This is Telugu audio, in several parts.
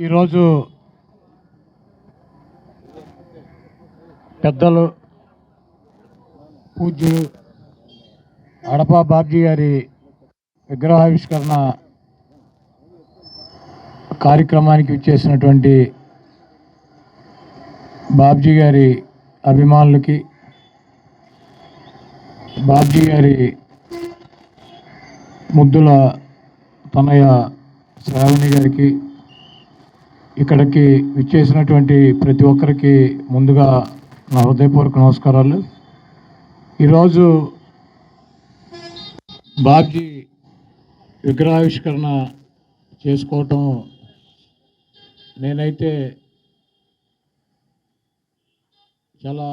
ఈరోజు పెద్దలు పూజ్యులు అడపా బాబ్జీ గారి విగ్రహావిష్కరణ కార్యక్రమానికి విచ్చేసినటువంటి బాబ్జీ గారి అభిమానులకి, బాబ్జీ గారి ముద్దుల తనయ శ్రావణి గారికి, ఇక్కడికి విచ్చేసినటువంటి ప్రతి ఒక్కరికి ముందుగా నా హృదయపూర్వక నమస్కారాలు. ఈరోజు బాబ్జీ విగ్రహావిష్కరణ చేసుకోవటం నేనైతే చాలా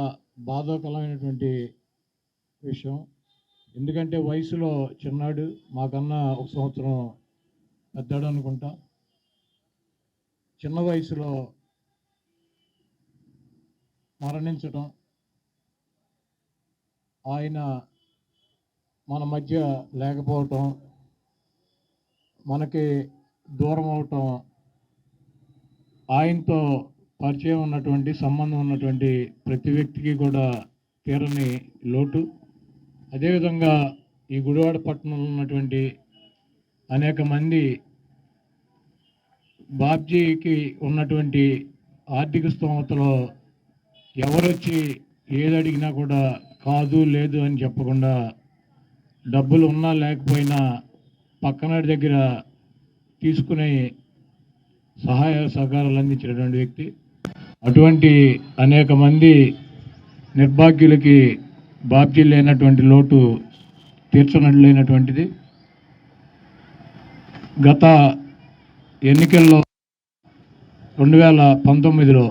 బాధాకరమైనటువంటి విషయం. ఎందుకంటే వయసులో చిన్నాడు, మాకన్నా ఒక సంవత్సరం పెద్దాడు అనుకుంటా. చిన్న వయసులో మరణించటం, ఆయన మన మధ్య లేకపోవటం, మనకి దూరం అవటం, ఆయనతో పరిచయం ఉన్నటువంటి, సంబంధం ఉన్నటువంటి ప్రతి వ్యక్తికి కూడా తీరని లోటు. అదేవిధంగా ఈ గుడివాడ పట్టణంలో ఉన్నటువంటి అనేక మంది బాబ్జీకి ఉన్నటువంటి ఆర్థిక స్తోమతలో ఎవరొచ్చి ఏది అడిగినా కూడా కాదు లేదు అని చెప్పకుండా, డబ్బులు ఉన్నా లేకపోయినా పక్కన దగ్గర తీసుకునే సహాయ సహకారాలు అందించినటువంటి వ్యక్తి. అటువంటి అనేక మంది నిర్భాగ్యులకి బాబ్జీ లేనటువంటి లోటు తీర్చనట్లయినటువంటిది. గత ఎన్నికల్లో 2019లో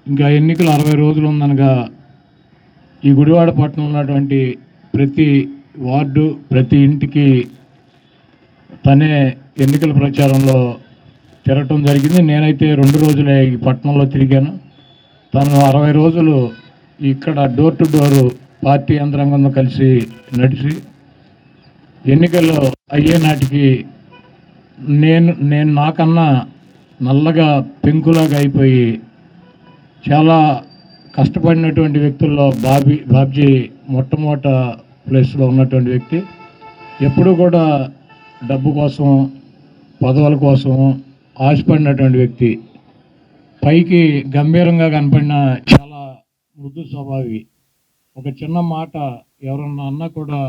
ఇంకా ఎన్నికలు 60 రోజులు ఉందనగా ఈ గుడివాడ పట్టణంలో ఉన్నటువంటి ప్రతి వార్డు, ప్రతి ఇంటికి తనే ఎన్నికల ప్రచారంలో తిరగటం జరిగింది. నేనైతే 2 రోజులే ఈ పట్టణంలో తిరిగాను. తను 60 రోజులు ఇక్కడ డోర్ టు డోరు పార్టీ యంత్రాంగంలో కలిసి నడిచి ఎన్నికలు అయ్యే నాటికి నేను నాకన్నా నల్లగా పెంకులాగా అయిపోయి చాలా కష్టపడినటువంటి వ్యక్తుల్లో బాబ్జీ మొట్టమొదట ప్లేస్లో ఉన్నటువంటి వ్యక్తి. ఎప్పుడూ కూడా డబ్బు కోసం, పదవుల కోసం ఆశపడినటువంటి వ్యక్తి. పైకి గంభీరంగా కనపడిన చాలా మృదు స్వభావి. ఒక చిన్న మాట ఎవరన్నా అన్నా కూడా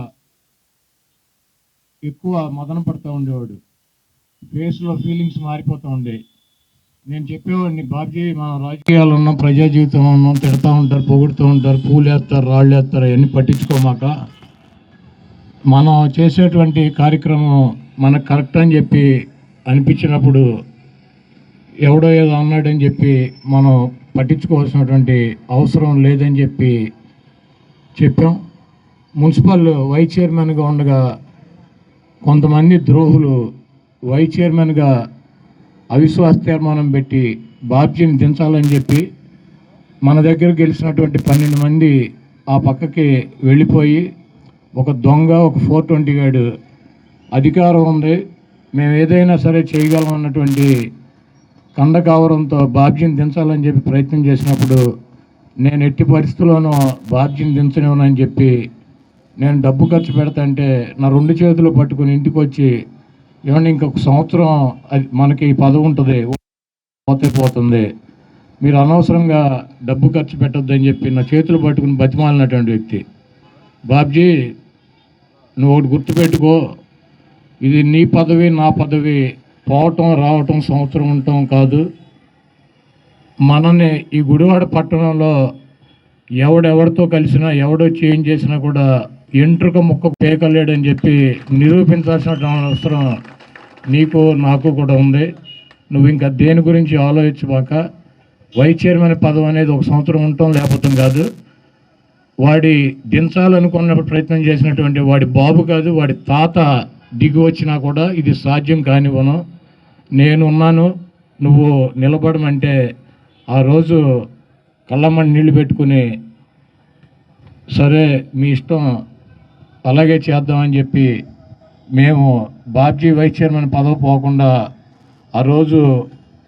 ఎక్కువ మదన పడుతూ ఉండేవాడు. ఫేస్లో ఫీలింగ్స్ మారిపోతూ ఉండే. నేను చెప్పేవాడిని, బాబ్జీ మనం రాజకీయాలు ఉన్నాం, ప్రజా జీవితంలో ఉన్నాం, తిడతా ఉంటారు, పొగుడుతూ ఉంటారు, పూలు వేస్తారు, రాళ్ళు వేస్తారు, అవన్నీ పట్టించుకోమాక మనం చేసేటువంటి కార్యక్రమం మనకు కరెక్ట్ అని చెప్పి అనిపించినప్పుడు ఎవడో ఏదో అన్నాడని చెప్పి మనం పట్టించుకోవాల్సినటువంటి అవసరం లేదని చెప్పాం. మున్సిపల్ వైస్ చైర్మన్గా ఉండగా కొంతమంది ద్రోహులు వైస్ చైర్మన్గా అవిశ్వాస తీర్మానం పెట్టి బాబ్జీని దించాలని చెప్పి మన దగ్గర గెలిచినటువంటి 12 మంది ఆ పక్కకి వెళ్ళిపోయి, ఒక దొంగ, ఒక 420 గాడు అధికారం ఉంది, మేము ఏదైనా సరే చేయగలం అన్నటువంటి కండకావరంతో బాబ్జీని దించాలని చెప్పి ప్రయత్నం చేసినప్పుడు నేను ఎట్టి పరిస్థితుల్లోనూ బాబ్జీని దించనివ్వనని చెప్పి నేను డబ్బు ఖర్చు పెడతాంటే నా 2 చేతులు పట్టుకుని ఇంటికి వచ్చి, ఏమన్నా ఇంకొక సంవత్సరం అది మనకి పదవి ఉంటుంది, పోతుంది, మీరు అనవసరంగా డబ్బు ఖర్చు పెట్టొద్దని చెప్పి నా చేతులు పట్టుకుని బతిమాలినటువంటి వ్యక్తి. బాబ్జీ, నువ్వు ఒకటి గుర్తుపెట్టుకో, ఇది నీ పదవి, నా పదవి, పోవటం రావటం సంవత్సరం ఉండటం కాదు. మనని ఈ గుడివాడ పట్టణంలో ఎవడెవరితో కలిసినా, ఎవడొచ్చి ఏం చేసినా కూడా ఎంట్రుక ముక్క పేకలేడని చెప్పి నిరూపించాల్సిన అవసరం నీకు నాకు కూడా ఉంది. నువ్వు ఇంకా దేని గురించి ఆలోచించబాక. వైస్ చైర్మన్ పదవి అనేది ఒక సంవత్సరం ఉండటం లేకపోతే కాదు. వాడి దించాలనుకున్న ప్రయత్నం చేసినటువంటి వాడి బాబు కాదు, వాడి తాత దిగి వచ్చినా కూడా ఇది సాధ్యం కానివ్వను. నేనున్నాను, నువ్వు నిలబడమంటే ఆ రోజు కళ్ళమ్మని నీళ్లు పెట్టుకుని, సరే మీ ఇష్టం, అలాగే చేద్దామని చెప్పి మేము బాబ్జీ వైస్ చైర్మన్ పదవి పోకుండా ఆ రోజు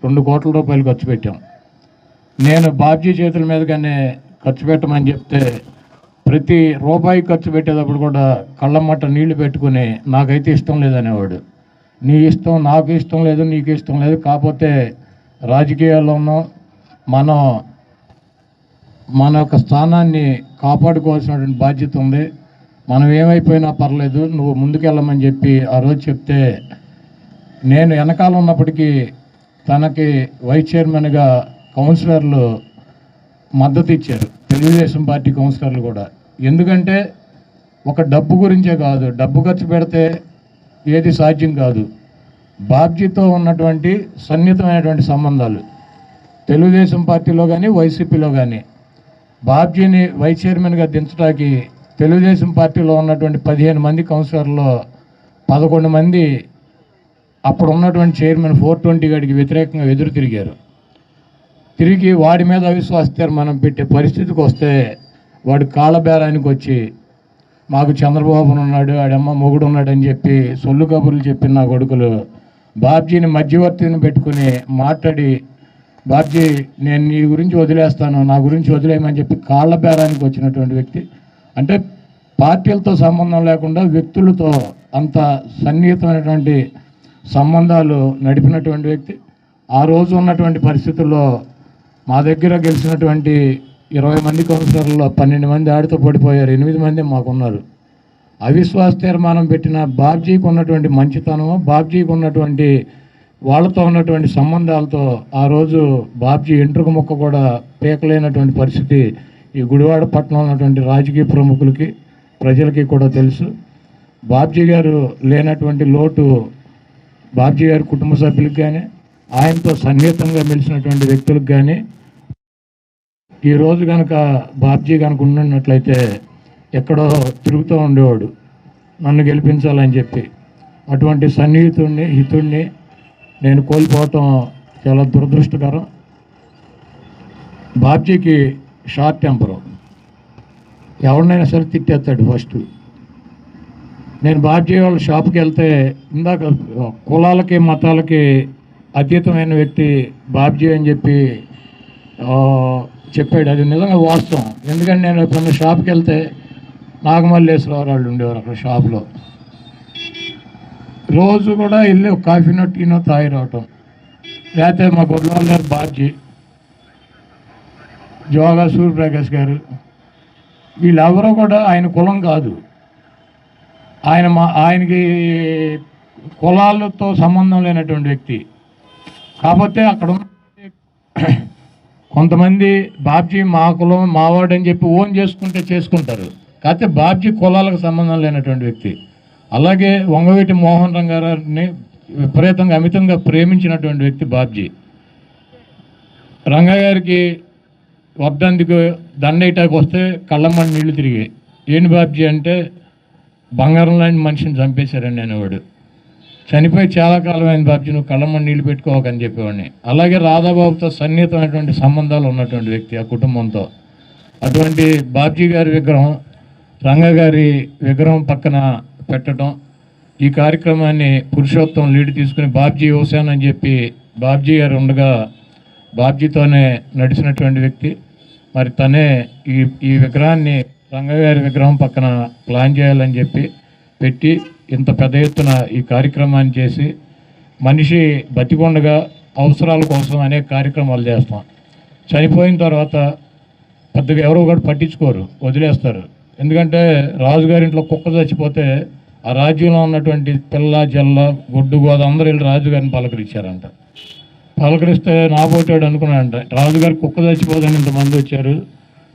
2 కోట్ల రూపాయలు ఖర్చు పెట్టాం. నేను బాబ్జీ చేతుల మీదగానే ఖర్చు పెట్టమని చెప్తే ప్రతి రూపాయి ఖర్చు పెట్టేటప్పుడు కూడా కళ్ళమ్మట నీళ్లు పెట్టుకుని నాకైతే ఇష్టం లేదనేవాడు. నీ ఇష్టం, నాకు ఇష్టం లేదు, నీకు ఇష్టం లేదు, కాకపోతే రాజకీయాల్లో ఉన్నాం, మనం మన యొక్క స్థానాన్ని కాపాడుకోవాల్సినటువంటి బాధ్యత ఉంది, మనం ఏమైపోయినా పర్లేదు, నువ్వు ముందుకెళ్ళమని చెప్పి ఆ రోజు చెప్తే నేను వెనకాల ఉన్నప్పటికీ తనకి వైస్ చైర్మన్గా కౌన్సిలర్లు మద్దతు ఇచ్చారు, తెలుగుదేశం పార్టీ కౌన్సిలర్లు కూడా. ఎందుకంటే ఒక డబ్బు గురించే కాదు, డబ్బు ఖర్చు పెడితే ఏది సాధ్యం కాదు. బాబ్జీతో ఉన్నటువంటి సన్నిహితమైనటువంటి సంబంధాలు తెలుగుదేశం పార్టీలో కానీ వైసీపీలో కానీ బాబ్జీని వైస్ చైర్మన్గా దించడానికి తెలుగుదేశం పార్టీలో ఉన్నటువంటి 15 మంది కౌన్సిలర్లో 11 మంది అప్పుడు ఉన్నటువంటి చైర్మన్ 420 గడికి వ్యతిరేకంగా ఎదురు తిరిగి వాడి మీద అవిశ్వాస తీర్మానం పెట్టే పరిస్థితికి వస్తే వాడు కాళ్ళబేరానికి వచ్చి మాకు చంద్రబాబు ఉన్నాడు, ఆడమ్మ మొగుడు ఉన్నాడని చెప్పి సొల్లు కబుర్లు చెప్పిన నా కొడుకులు బాబ్జీని మధ్యవర్తిని పెట్టుకుని మాట్లాడి, బాబ్జీ నేను నీ గురించి వదిలేస్తాను, నా గురించి వదిలేయమని చెప్పి కాళ్ళబేరానికి వచ్చినటువంటి వ్యక్తి. అంటే పార్టీలతో సంబంధం లేకుండా వ్యక్తులతో అంత సన్నిహితమైనటువంటి సంబంధాలు నడిపినటువంటి వ్యక్తి. ఆ రోజు ఉన్నటువంటి పరిస్థితుల్లో మా దగ్గర గెలిచినటువంటి 20 మంది కౌన్సిలర్లో 12 మంది ఆడితో పడిపోయారు, 8 మంది మాకున్నారు. అవిశ్వాస తీర్మానం పెట్టిన బాబ్జీకి ఉన్నటువంటి మంచితనం, బాబ్జీకి ఉన్నటువంటి వాళ్ళతో ఉన్నటువంటి సంబంధాలతో ఆ రోజు బాబ్జీ ఎంట్రుక ముక్క కూడా పీకలేనటువంటి పరిస్థితి ఈ గుడివాడ పట్టణంలో ఉన్నటువంటి రాజకీయ ప్రముఖులకి ప్రజలకి కూడా తెలుసు. బాబ్జీ గారు లేనటువంటి లోటు బాబ్జీ గారి కుటుంబ సభ్యులకు కానీ ఆయనతో సన్నిహితంగా మెలిసినటువంటి వ్యక్తులకు కానీ ఈరోజు కనుక బాబ్జీ కనుక ఉన్నట్లయితే ఎక్కడో తిరుగుతూ ఉండేవాడు నన్ను గెలిపించాలని చెప్పి. అటువంటి సన్నిహితుడిని హితుడిని నేను కోల్పోవటం చాలా దురదృష్టకరం. బాబ్జీకి షార్ట్ టెంపరు, ఎవరినైనా సరే తిట్టేస్తాడు ఫస్ట్. నేను బాబ్జీ వాళ్ళ షాప్కి వెళ్తే ఇందాక కులాలకి మతాలకి అతీతమైన వ్యక్తి బాబ్జీ అని చెప్పి చెప్పాడు. అది నిజంగా వాస్తవం. ఎందుకంటే నేను ఎప్పుడన్నా షాప్కి వెళ్తే నాగమల్లేశ్వరరావు వాళ్ళు ఉండేవారు అక్కడ షాప్లో. రోజు కూడా వెళ్ళి ఒక కాఫీనో టీనో తాగి రావటం. లేకపోతే మా గొడ్వాళ్ళ గారు బాబ్జీ, జోగా సూర్యప్రకాష్ గారు, వీళ్ళెవరూ కూడా ఆయన కులం కాదు. ఆయనకి కులాలతో సంబంధం లేనటువంటి వ్యక్తి. కాకపోతే అక్కడ కొంతమంది బాబ్జీ మా కులం మావాడు అని చెప్పి ఓన్ చేసుకుంటారు. కాకపోతే బాబ్జీ కులాలకు సంబంధం లేనటువంటి వ్యక్తి. అలాగే వంగవీటి మోహన్ రంగారావుని విపరీతంగా అమితంగా ప్రేమించినటువంటి వ్యక్తి బాబ్జీ. రంగా గారికి వర్ధంతికి దండేటాకు వస్తే కళ్ళమ్మని నీళ్లు తిరిగాయి. ఏంటి బాబ్జీ అంటే బంగారం లాంటి మనిషిని చంపేశారని అనేవాడు. చనిపోయి చాలా కాలం అయింది బాబ్జీ, నువ్వు కళ్ళమ్మని నీళ్లు పెట్టుకోవకని చెప్పేవాడిని. అలాగే రాధాబాబుతో సన్నిహితమైనటువంటి సంబంధాలు ఉన్నటువంటి వ్యక్తి ఆ కుటుంబంతో. అటువంటి బాబ్జీ గారి విగ్రహం రంగా గారి విగ్రహం పక్కన పెట్టడం, ఈ కార్యక్రమాన్ని పురుషోత్తం లీడ్ తీసుకుని బాబ్జీ యువసేన అని చెప్పి బాబ్జీ గారు ఉండగా బాబ్జీతోనే నడిచినటువంటి వ్యక్తి. మరి తనే ఈ విగ్రహాన్ని రంగా గారి విగ్రహం పక్కన ప్లాన్ చేయాలని చెప్పి పెట్టి ఇంత పెద్ద ఎత్తున ఈ కార్యక్రమాన్ని చేసి మనిషి బతికొండగా అవసరాల కోసం అనేక కార్యక్రమాలు చేస్తాం. చనిపోయిన తర్వాత పెద్దగా ఎవరో కూడా పట్టించుకోరు, వదిలేస్తారు. ఎందుకంటే రాజుగారింట్లో కుక్క చచ్చిపోతే ఆ రాజ్యంలో ఉన్నటువంటి పిల్ల జల్ల గొడ్డు గోద అందరూ వెళ్ళి రాజుగారిని పలకరించారంట. పలకరిస్తే నాపోటాడు అనుకున్నాడంట. రాజుగారి కుక్క చచ్చిపోదని ఇంతమంది వచ్చారు,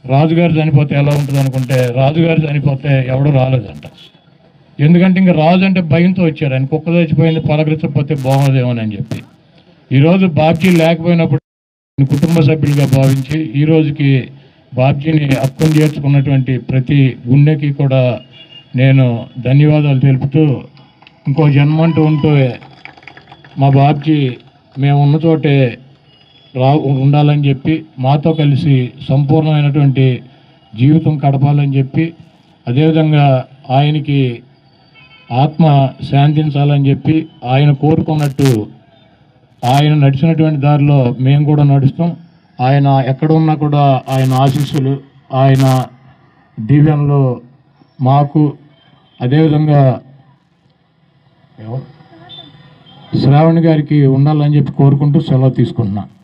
రాజుగారు చనిపోతే ఎలా ఉంటుంది అనుకుంటే రాజుగారు చనిపోతే ఎవడూ రాలేదంట. ఎందుకంటే ఇంకా రాజు అంటే భయంతో వచ్చారు. ఆయన కుక్క చచ్చిపోయింది పలకరించకపోతే బాగోదేమోనని చెప్పి. ఈరోజు బాబ్జీ లేకపోయినప్పుడు కుటుంబ సభ్యులుగా భావించి ఈ రోజుకి బాబ్జీని హక్కును చేర్చుకున్నటువంటి ప్రతి గుండెకి కూడా నేను ధన్యవాదాలు తెలుపుతూ, ఇంకో జన్మంటూ ఉంటూ మా బాబ్జీ మేము ఉన్న చోటే ఉండాలని చెప్పి మాతో కలిసి సంపూర్ణమైనటువంటి జీవితం గడపాలని చెప్పి, అదేవిధంగా ఆయనకి ఆత్మ శాంతించాలని చెప్పి ఆయన కోరుకున్నట్టు ఆయన నడిచినటువంటి దారిలో మేము కూడా నడుస్తాం. ఆయన ఎక్కడ ఉన్నా కూడా ఆయన ఆశీస్సులు, ఆయన దీవెనలు మాకు, అదేవిధంగా శ్రావణ్ గారికి ఉండాలని చెప్పి కోరుకుంటూ సెలవు తీసుకుంటున్నాను.